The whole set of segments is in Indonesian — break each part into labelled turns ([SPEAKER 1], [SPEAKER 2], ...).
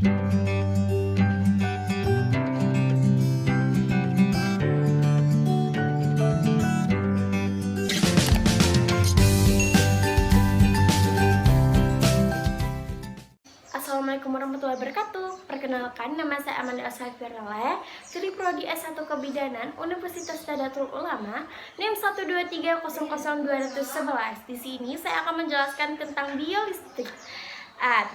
[SPEAKER 1] Assalamualaikum warahmatullahi wabarakatuh. Perkenalkan, nama saya Amanda Asafirallah dari Prodi S1 Kebidanan Universitas Nahdlatul Ulama, NIM 123000211. Di sini saya akan menjelaskan tentang biolistrik.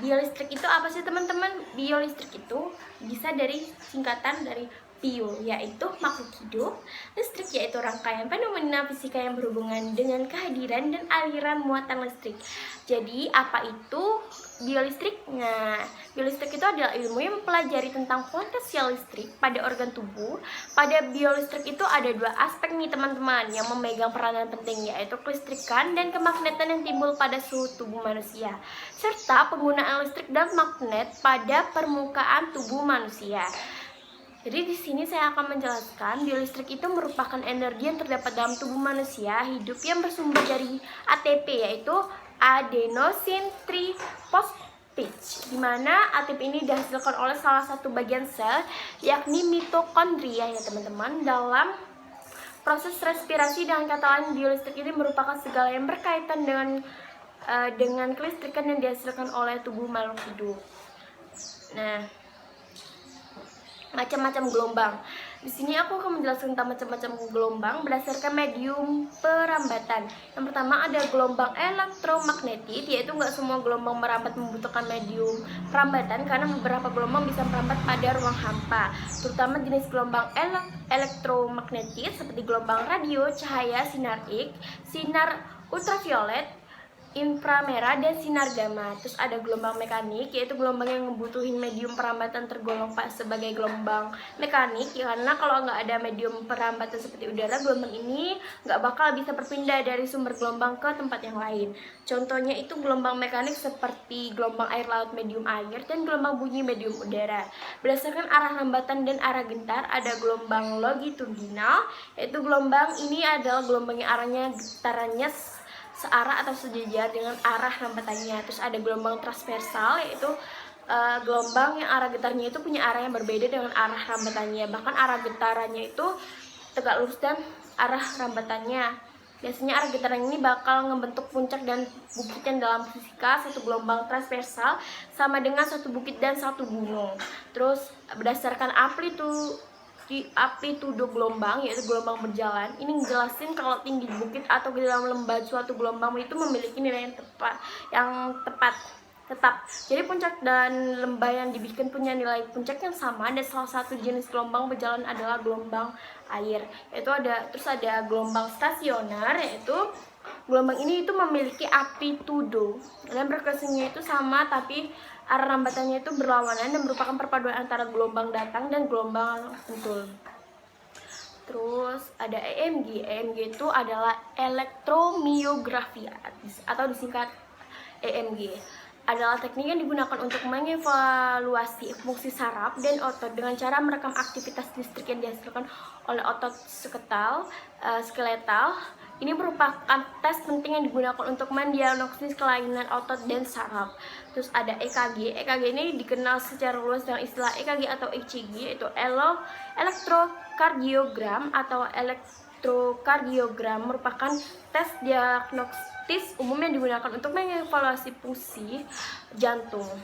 [SPEAKER 1] Biolistrik itu apa sih, teman-teman? Biolistrik itu bisa dari singkatan dari bio, yaitu makhluk hidup, listrik yaitu rangkaian fenomena fisika yang berhubungan dengan kehadiran dan aliran muatan listrik. Jadi apa itu biolistrik? Nah, biolistrik itu adalah ilmu yang mempelajari tentang potensial listrik pada organ tubuh. Pada biolistrik itu ada dua aspek nih, teman-teman, yang memegang peranan penting, yaitu kelistrikan dan kemagnetan yang timbul pada suhu tubuh manusia, serta penggunaan listrik dan magnet pada permukaan tubuh manusia. Jadi di sini saya akan menjelaskan biolistrik itu merupakan energi yang terdapat dalam tubuh manusia hidup yang bersumber dari ATP, yaitu adenosine triphosphate, di mana ATP ini dihasilkan oleh salah satu bagian sel, yakni mitokondria ya teman-teman. Dalam proses respirasi, dengan kata lain, biolistrik ini merupakan segala yang berkaitan dengan kelistrikan yang dihasilkan oleh tubuh makhluk hidup. Nah, macam-macam gelombang. Di sini aku akan menjelaskan tentang macam-macam gelombang berdasarkan medium perambatan. Yang pertama ada gelombang elektromagnetik, yaitu nggak semua gelombang merambat membutuhkan medium perambatan karena beberapa gelombang bisa merambat pada ruang hampa, terutama jenis gelombang elektromagnetik seperti gelombang radio, cahaya, sinar X, sinar ultraviolet, inframerah, dan sinar gamma. Terus ada gelombang mekanik, yaitu gelombang yang membutuhin medium perambatan tergolong sebagai gelombang mekanik, karena kalau nggak ada medium perambatan seperti udara, gelombang ini nggak bakal bisa berpindah dari sumber gelombang ke tempat yang lain. Contohnya itu gelombang mekanik seperti gelombang air laut medium air dan gelombang bunyi medium udara. Berdasarkan arah hambatan dan arah gentar, ada gelombang longitudinal, yaitu gelombang ini adalah gelombang yang arahnya getarannya searah atau sejajar dengan arah hambatannya. Terus ada gelombang transversal, yaitu gelombang yang arah getarnya itu punya arah yang berbeda dengan arah rambatannya. Bahkan arah getarannya itu tegak lurus dan arah rambatannya. Biasanya arah getaran ini bakal membentuk puncak dan bukit yang dalam fisika satu gelombang transversal sama dengan satu bukit dan satu gunung. Terus berdasarkan amplitudo gelombang, yaitu gelombang berjalan, ini ngejelasin kalau tinggi bukit atau di dalam lembah suatu gelombang itu memiliki nilai yang tetap. Jadi puncak dan lembah yang dibikin punya nilai puncak yang sama, dan salah satu jenis gelombang berjalan adalah gelombang air. Terus ada gelombang stasioner, yaitu gelombang ini itu memiliki amplitudo dan frekuensinya itu sama, tapi arah rambatannya itu berlawanan dan merupakan perpaduan antara gelombang datang dan gelombang pentul. Terus ada EMG. EMG itu adalah elektromiografi atau disingkat EMG. Adalah teknik yang digunakan untuk mengevaluasi fungsi saraf dan otot dengan cara merekam aktivitas listrik yang dihasilkan oleh otot skeletal. Ini merupakan tes penting yang digunakan untuk mendiagnosis kelainan otot dan saraf. Terus ada EKG. EKG ini dikenal secara luas dengan istilah EKG atau ECG, yaitu elektrokardiogram atau elektrokardiogram merupakan tes diagnostis umum yang digunakan untuk mengevaluasi fungsi jantung.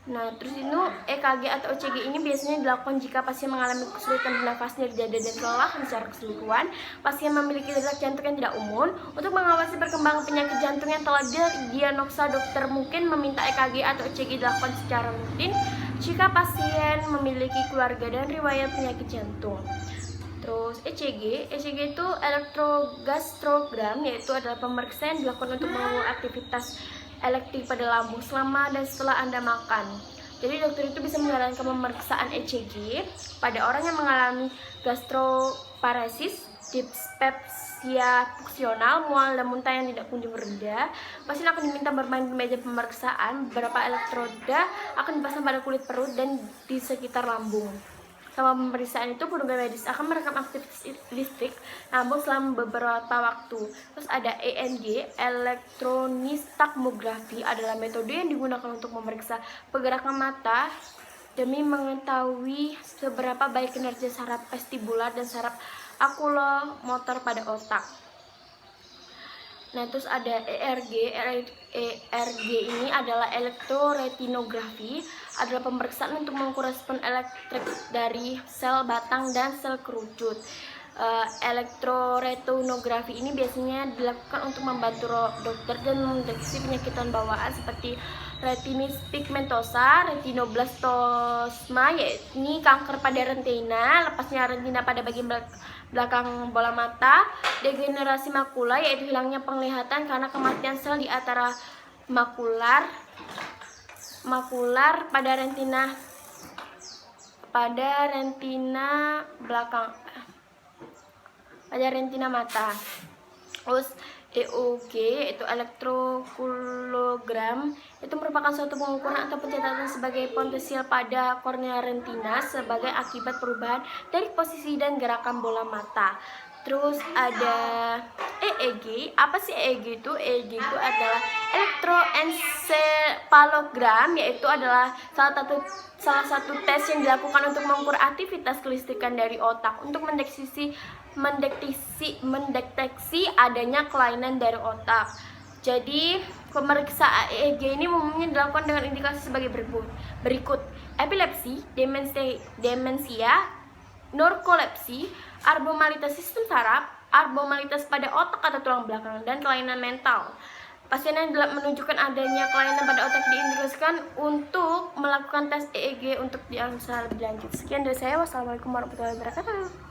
[SPEAKER 1] Nah, terus itu EKG atau ECG ini biasanya dilakukan jika pasien mengalami kesulitan bernafas, nyeri dada, dan kelelahan secara keseluruhan. Pasien memiliki detak jantung yang tidak umum. Untuk mengawasi perkembangan penyakit jantung yang telah didiagnosa, dokter mungkin meminta EKG atau ECG dilakukan secara rutin jika pasien memiliki keluarga dan riwayat penyakit jantung. Terus ECG itu elektrogastrogram, yaitu adalah pemeriksaan yang dilakukan untuk mengukur aktivitas elektrik pada lambung selama dan setelah Anda makan. Jadi dokter itu bisa menjalankan pemeriksaan ECG pada orang yang mengalami gastroparesis, dispepsia fungsional, mual dan muntah yang tidak kunjung reda. Pasien akan diminta bermain di meja pemeriksaan. Beberapa elektroda akan dipasang pada kulit perut dan di sekitar lambung. Selama pemeriksaan itu petugas medis akan merekam aktivitas listrik lambung selama beberapa waktu. Terus ada ENG, elektronistakmografi, adalah metode yang digunakan untuk memeriksa pergerakan mata demi mengetahui seberapa baik kinerja saraf vestibular dan saraf okulomotor pada otak. Nah, terus ada ERG. ERG ini adalah elektroretinografi, adalah pemeriksaan untuk mengukur respon elektrik dari sel batang dan sel kerucut. Elektroretinografi ini biasanya dilakukan untuk membantu dokter dan mendeteksi penyakitan bawaan seperti retinitis pigmentosa, retinoblastoma, yaitu kanker pada retina, lepasnya retina pada bagian belakang bola mata, degenerasi makula, yaitu hilangnya penglihatan karena kematian sel di antara makular pada retina mata. Terus EOG, yaitu elektrokulogram, itu merupakan suatu pengukuran atau pencatatan sebagai potensial pada kornea retina sebagai akibat perubahan dari posisi dan gerakan bola mata. Terus ada EEG. Apa sih EEG itu? EEG itu adalah elektroencephalogram, yaitu adalah salah satu tes yang dilakukan untuk mengukur aktivitas kelistrikan dari otak untuk mendeteksi adanya kelainan dari otak. Jadi, pemeriksaan EEG ini umumnya dilakukan dengan indikasi sebagai berikut: epilepsi, demensia, narkolepsi, abnormalitas sistem saraf, abnormalitas pada otak atau tulang belakang, dan kelainan mental. Pasien yang menunjukkan adanya kelainan pada otak diindikasikan untuk melakukan tes EEG untuk dianalisa lebih lanjut. Sekian dari saya. Wassalamualaikum warahmatullahi wabarakatuh.